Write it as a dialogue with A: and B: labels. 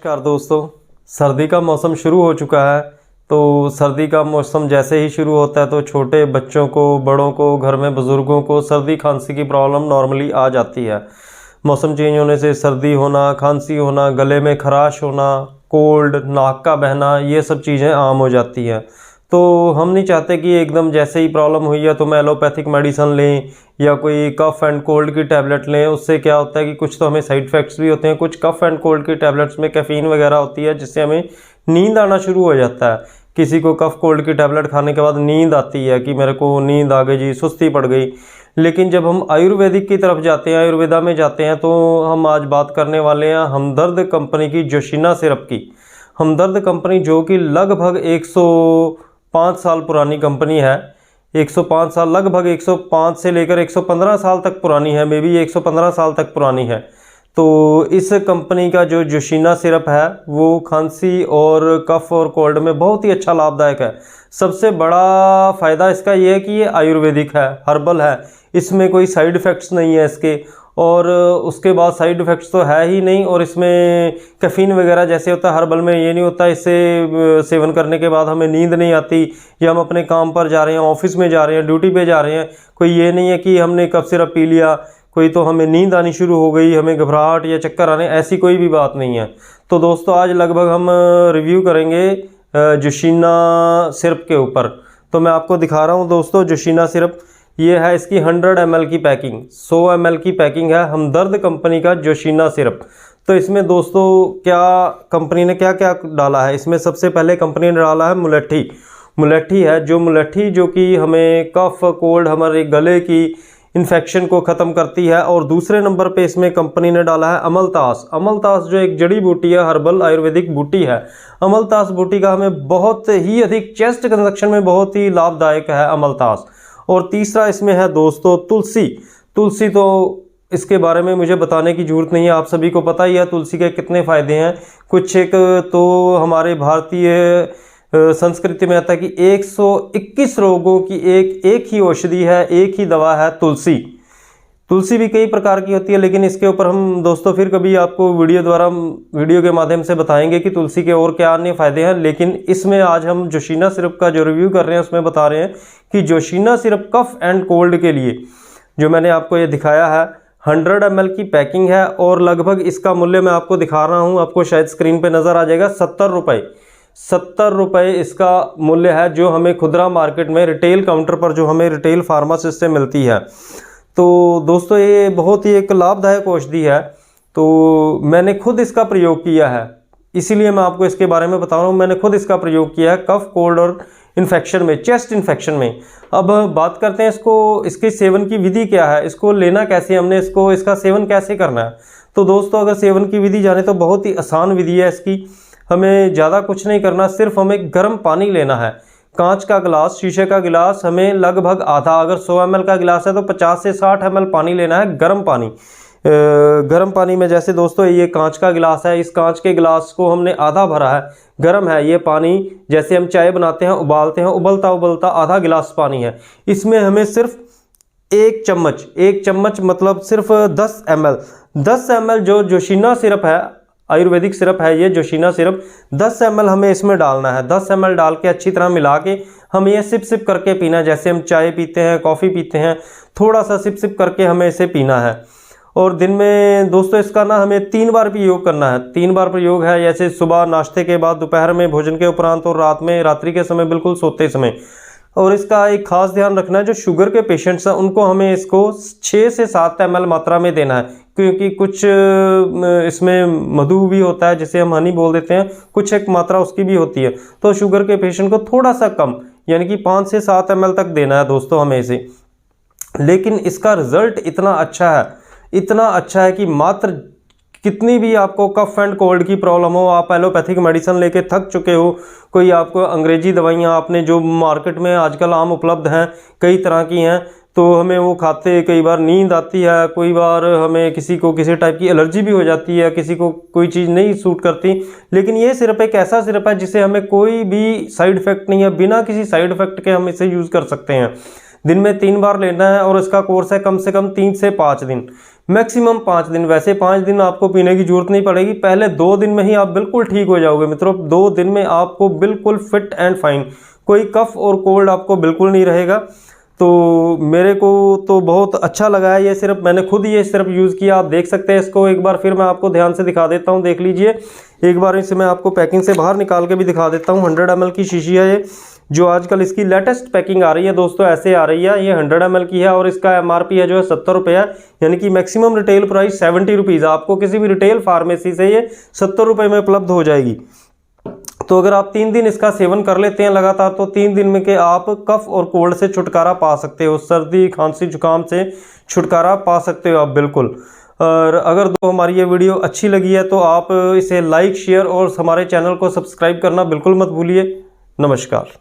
A: नमस्कार दोस्तों, सर्दी का मौसम शुरू हो चुका है। तो सर्दी का मौसम जैसे ही शुरू होता है तो छोटे बच्चों को, बड़ों को, घर में बुज़ुर्गों को सर्दी खांसी की प्रॉब्लम नॉर्मली आ जाती है। मौसम चेंज होने से सर्दी होना, खांसी होना, गले में खराश होना, कोल्ड, नाक का बहना, ये सब चीज़ें आम हो जाती हैं। तो हम नहीं चाहते कि एकदम जैसे ही प्रॉब्लम हुई है तो मैं एलोपैथिक मेडिसन लें या कोई कफ़ एंड कोल्ड की टैबलेट लें। उससे क्या होता है कि कुछ तो हमें साइड इफ़ेक्ट्स भी होते हैं। कुछ कफ़ एंड कोल्ड की टैबलेट्स में कैफ़ीन वगैरह होती है जिससे हमें नींद आना शुरू हो जाता है। किसी को कफ़ कोल्ड की टैबलेट खाने के बाद नींद आती है कि मेरे को नींद आ गई जी, सुस्ती पड़ गई। लेकिन जब हम आयुर्वेदिक की तरफ जाते हैं, आयुर्वेदा में जाते हैं, तो हम आज बात करने वाले हैं हमदर्द कंपनी की जोशिना सिरप की। हमदर्द कंपनी जो कि लगभग 105 साल पुरानी कंपनी है। 105 साल, लगभग 105 से लेकर 115 साल तक पुरानी है। मे बी 115 साल तक पुरानी है। तो इस कंपनी का जो जोशिना सिरप है वो खांसी और कफ़ और कोल्ड में बहुत ही अच्छा लाभदायक है। सबसे बड़ा फ़ायदा इसका ये है कि ये आयुर्वेदिक है, हर्बल है। इसमें कोई साइड इफ़ेक्ट्स नहीं है इसके। और उसके बाद साइड इफ़ेक्ट्स तो है ही नहीं। और इसमें कैफ़ीन वगैरह जैसे होता है हर्बल में, ये नहीं होता इससे सेवन करने के बाद हमें नींद नहीं आती या हम अपने काम पर जा रहे हैं, ऑफिस में जा रहे हैं, ड्यूटी पे जा रहे हैं, कोई ये नहीं है कि हमने कफ सिरप पी लिया कोई तो हमें नींद आनी शुरू हो गई, हमें घबराहट या चक्कर आने, ऐसी कोई भी बात नहीं है। तो दोस्तों आज लगभग हम रिव्यू करेंगे जोशिना सिरप के ऊपर। तो मैं आपको दिखा रहा हूँ दोस्तों जोशिना सिरप। ये है इसकी 100 ml की पैकिंग, 100 ml की पैकिंग है हमदर्द कंपनी का जोशिना सिरप। तो इसमें दोस्तों क्या कंपनी ने क्या क्या डाला है, इसमें सबसे पहले कंपनी ने डाला है मुलेठी। मुलेठी है जो मुलेठी जो कि हमें कफ कोल्ड, हमारे गले की इन्फेक्शन को ख़त्म करती है। और दूसरे नंबर पे इसमें कंपनी ने डाला है अमलतास। अमलतास जो एक जड़ी बूटी है, हर्बल आयुर्वेदिक बूटी है। अमलतास बूटी का हमें बहुत ही अधिक चेस्ट कंजक्शन में बहुत ही लाभदायक है अमलतास। और तीसरा इसमें है दोस्तों तुलसी। तुलसी तो इसके बारे में मुझे बताने की ज़रूरत नहीं है, आप सभी को पता ही है तुलसी के कितने फ़ायदे हैं। कुछ एक तो हमारे भारतीय संस्कृति में आता है कि 121 रोगों की एक ही औषधि है, एक ही दवा है तुलसी। तुलसी भी कई प्रकार की होती है, लेकिन इसके ऊपर हम दोस्तों फिर कभी आपको वीडियो के माध्यम से बताएंगे कि तुलसी के और क्या अन्य फ़ायदे हैं। लेकिन इसमें आज हम जोशिना सिरप का जो रिव्यू कर रहे हैं उसमें बता रहे हैं कि जोशिना सिरप कफ एंड कोल्ड के लिए जो मैंने आपको ये दिखाया है 100 ml की पैकिंग है। और लगभग इसका मूल्य मैं आपको दिखा रहा हूँ, आपको शायद स्क्रीन पर नज़र आ जाएगा, 70 रुपये। 70 रुपये इसका मूल्य है जो हमें खुदरा मार्केट में रिटेल काउंटर पर जो हमें रिटेल फार्मासिस्ट से मिलती है। तो दोस्तों ये बहुत ही एक लाभदायक औषधि है। तो मैंने खुद इसका प्रयोग किया है, इसीलिए मैं आपको इसके बारे में बता रहा हूँ। मैंने खुद इसका प्रयोग किया है कफ कोल्ड और इन्फेक्शन में, चेस्ट इन्फेक्शन में। अब बात करते हैं इसके सेवन की विधि क्या है, इसको लेना कैसे, हमने इसका सेवन कैसे करना है। तो दोस्तों अगर सेवन की विधि जाने तो बहुत ही आसान विधि है इसकी। हमें ज़्यादा कुछ नहीं करना, सिर्फ हमें गर्म पानी लेना है। कांच का गिलास, शीशे का गिलास, हमें लगभग आधा, अगर 100 ml का गिलास है तो 50 से 60 ml पानी लेना है, गर्म पानी। गर्म पानी में जैसे दोस्तों ये कांच का गिलास है, इस कांच के गिलास को हमने आधा भरा है, गर्म है ये पानी। जैसे हम चाय बनाते हैं, उबालते हैं, उबलता उबलता आधा गिलास पानी है। इसमें हमें सिर्फ एक चम्मच मतलब सिर्फ 10 ml जो जोशिना सिरप है, आयुर्वेदिक सिरप है ये जोशिना सिरप, 10 ml हमें इसमें डालना है। 10 ml डाल के अच्छी तरह मिला के हमें ये सिप सिप करके पीना है। जैसे हम चाय पीते हैं, कॉफ़ी पीते हैं, थोड़ा सा सिप सिप करके हमें इसे पीना है। और दिन में दोस्तों इसका ना हमें 3 बार प्रयोग करना है। 3 बार प्रयोग है, जैसे सुबह नाश्ते के बाद, दोपहर में भोजन के उपरांत और रात में, रात्रि के समय बिल्कुल सोते समय। और इसका एक खास ध्यान रखना है, जो शुगर के पेशेंट्स हैं उनको हमें इसको 6 से 7 ml मात्रा में देना है, क्योंकि कुछ इसमें मधु भी होता है जिसे हम हनी बोल देते हैं, कुछ एक मात्रा उसकी भी होती है। तो शुगर के पेशेंट को थोड़ा सा कम, यानी कि 5 से 7 ml तक देना है दोस्तों हमें इसे। लेकिन इसका रिजल्ट इतना अच्छा है कि मात्र कितनी भी आपको कफ एंड कोल्ड की प्रॉब्लम हो, आप एलोपैथिक मेडिसिन लेके थक चुके हो, कोई आपको अंग्रेजी दवाइयाँ आपने जो मार्केट में आजकल आम उपलब्ध हैं, कई तरह की हैं, तो हमें वो खाते कई बार नींद आती है, कोई बार हमें किसी को किसी टाइप की एलर्जी भी हो जाती है, किसी को कोई चीज़ नहीं सूट करती। लेकिन ये सिरप एक ऐसा सिरप है जिसे हमें कोई भी साइड इफ़ेक्ट नहीं है, बिना किसी साइड इफ़ेक्ट के हम इसे यूज़ कर सकते हैं। दिन में 3 बार लेना है और इसका कोर्स है कम से कम 3 से 5 दिन, मैक्सिमम 5 दिन। वैसे 5 दिन आपको पीने की जरूरत नहीं पड़ेगी, पहले 2 दिन में ही आप बिल्कुल ठीक हो जाओगे मित्रों। 2 दिन में आपको बिल्कुल फिट एंड फाइन, कोई कफ और कोल्ड आपको बिल्कुल नहीं रहेगा। तो मेरे को तो बहुत अच्छा लगा है ये सिर्फ, मैंने खुद ये सिर्फ यूज़ किया। आप देख सकते हैं इसको एक बार फिर मैं आपको ध्यान से दिखा देता हूँ, देख लीजिए एक बार। इसे मैं आपको पैकिंग से बाहर निकाल के भी दिखा देता हूँ। 100 ml की शीशी है ये, जो आजकल इसकी लेटेस्ट पैकिंग आ रही है दोस्तों, ऐसे आ रही है। ये 100 ml की है और इसका MRP है जो है 70 रुपये है, यानी कि मैक्सिमम रिटेल प्राइस 70 रुपीज़। आपको किसी भी रिटेल फार्मेसी से ये 70 रुपये में उपलब्ध हो जाएगी। तो अगर आप 3 दिन इसका सेवन कर लेते हैं लगातार, तो 3 दिन में के आप कफ और कोल्ड से छुटकारा पा सकते हो, सर्दी खांसी जुकाम से छुटकारा पा सकते हो आप बिल्कुल। और अगर हमारी ये वीडियो अच्छी लगी है तो आप इसे लाइक शेयर और हमारे चैनल को सब्सक्राइब करना बिल्कुल मत भूलिए। नमस्कार।